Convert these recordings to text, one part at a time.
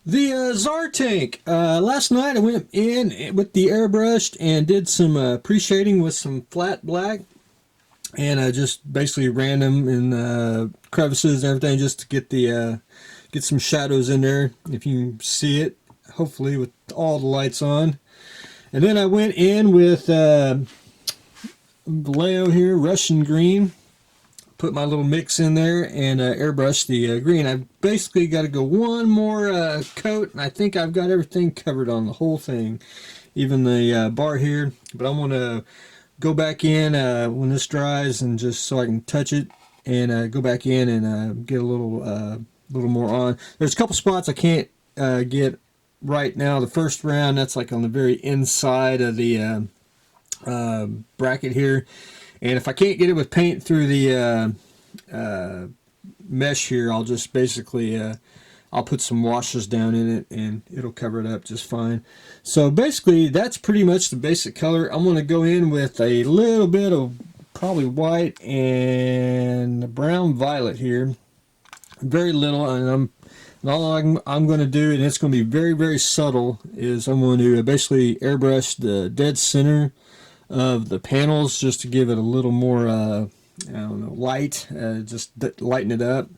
The Tsar Tank. Last night I went in with the airbrush and did some pre-shading with some flat black, and I just basically ran them in crevices and everything just to get the get some shadows in there. If you can see it, hopefully with all the lights on. And then I went in with Vallejo here, Russian green. Put my little mix in there and airbrush the green. I've basically got to go one more coat, and I think I've got everything covered on the whole thing, even the bar here. But I'm going to go back in when this dries, and just so I can touch it, and go back in and get a little more on. There's a couple spots I can't get right now. The first round, that's like on the very inside of the bracket here. And if I can't get it with paint through the mesh here, I'll just basically I'll put some washes down in it and it'll cover it up just fine. So basically that's pretty much the basic color. I'm going to go in with a little bit of probably white and brown violet here. Very little, and all I'm going to do, and it's going to be very, very subtle, is I'm going to basically airbrush the dead center of the panels just to give it a little more I don't know, light, just lighten it up.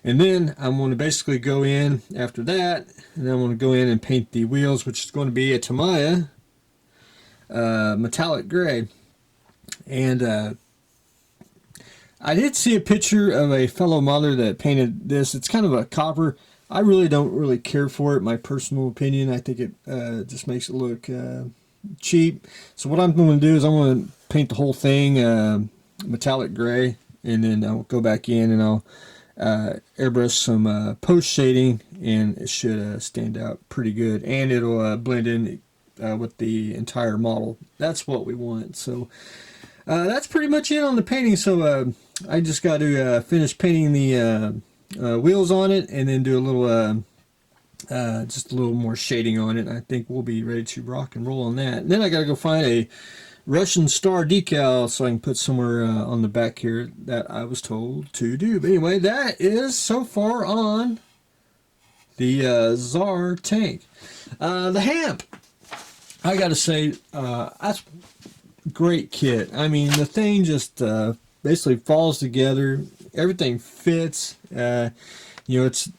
And then I'm going to basically go in after that, and then I'm going to go in and paint the wheels, which is going to be a Tamiya metallic gray. And I did see a picture of a fellow modder that painted this. It's kind of a copper. I really don't really care for it, my personal opinion. I think it just makes it look cheap. So what I'm going to do is I'm going to paint the whole thing metallic gray, and then I'll go back in and I'll airbrush some post shading, and it should stand out pretty good, and it'll blend in with the entire model. That's what we want. So that's pretty much it on the painting. So I just got to finish painting the wheels on it, and then do a little just a little more shading on it. I think we'll be ready to rock and roll on that. And then I gotta go find a Russian star decal so I can put somewhere on the back here that I was told to do. But anyway, that is so far on the Tsar Tank. The Hamp, I gotta say, that's a great kit. I mean, the thing just basically falls together. Everything fits. You know, it's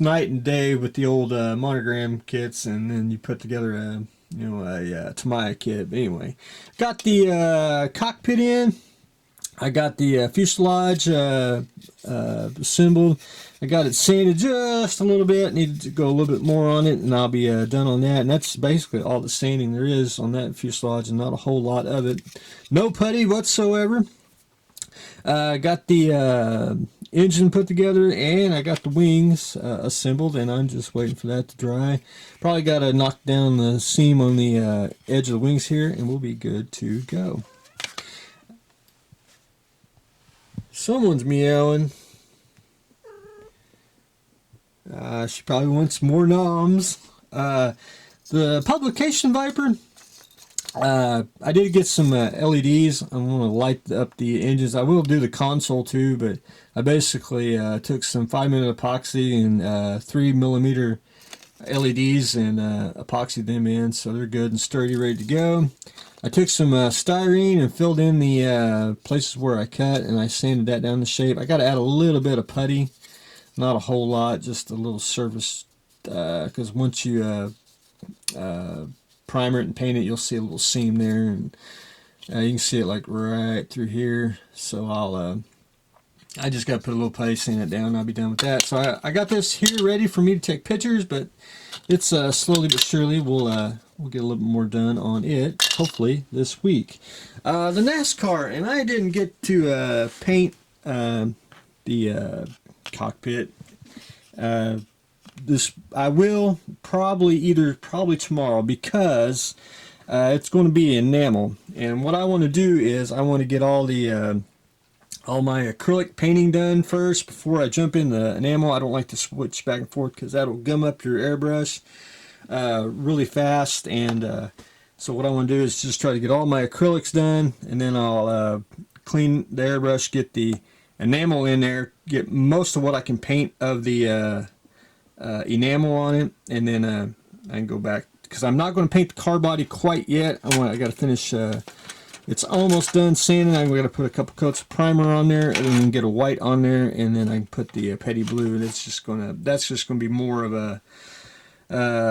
night and day with the old monogram kits, and then you put together a Tamiya kit. But anyway, got the cockpit in. I got the fuselage assembled. I got it sanded just a little bit. Needed to go a little bit more on it, and I'll be done on that. And that's basically all the sanding there is on that fuselage, and not a whole lot of it. No putty whatsoever. Got the engine put together, and I got the wings assembled, and I'm just waiting for that to dry. Probably got to knock down the seam on the edge of the wings here, and we'll be good to go. Someone's meowing. She probably wants more noms. The publication Viper, I did get some LEDs. I'm going to light up the engines. I will do the console too, but I basically took some 5-minute epoxy and 3mm LEDs and epoxied them in, so they're good and sturdy, ready to go. I took some styrene and filled in the places where I cut, and I sanded that down to shape. I got to add a little bit of putty, not a whole lot, just a little surface, because once you primer it and paint it, you'll see a little seam there, and you can see it like right through here. So I just got to put a little putty, sand it down, and I'll be done with that. So I got this here ready for me to take pictures, but it's slowly but surely we'll get a little bit more done on it, hopefully this week. The NASCAR, and I didn't get to paint the cockpit. This I will probably tomorrow, because it's going to be enamel, and what I want to do is I want to get all my acrylic painting done first before I jump in the enamel. I don't like to switch back and forth because that'll gum up your airbrush really fast, and so what I want to do is just try to get all my acrylics done, and then I'll clean the airbrush, get the enamel in there, get most of what I can paint of the enamel on it, and then I can go back, because I'm not going to paint the car body quite yet. I got to finish. It's almost done sanding. I'm going to put a couple coats of primer on there, and then get a white on there, and then I can put the petty blue. And that's just going to be more of a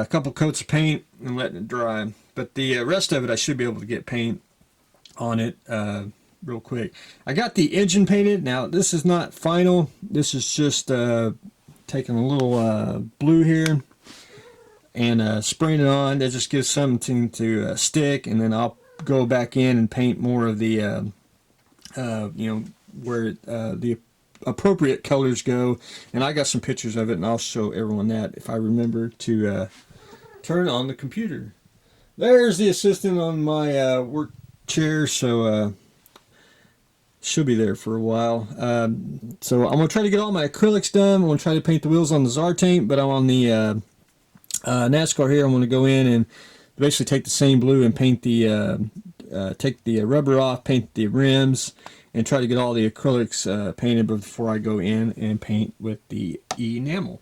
couple coats of paint and letting it dry. But the rest of it, I should be able to get paint on it real quick. I got the engine painted. Now this is not final. This is just taking a little blue here and spraying it on. That just gives something to stick, and then I'll go back in and paint more of the where the appropriate colors go. And I got some pictures of it, and I'll show everyone that if I remember to turn on the computer. There's the assistant on my work chair, so she'll be there for a while. So I'm going to try to get all my acrylics done. I'm going to try to paint the wheels on the Tsar Tank, but I'm on the NASCAR here. I'm going to go in and basically take the same blue and paint take the rubber off, paint the rims, and try to get all the acrylics painted before I go in and paint with the enamel.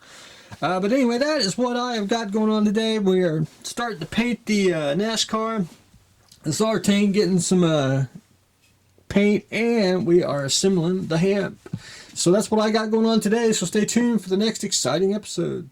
But anyway, that is what I have got going on today. We are starting to paint the NASCAR, the Tsar Tank, getting some paint, and we are assembling the Hamp. So that's what I got going on today, so stay tuned for the next exciting episode.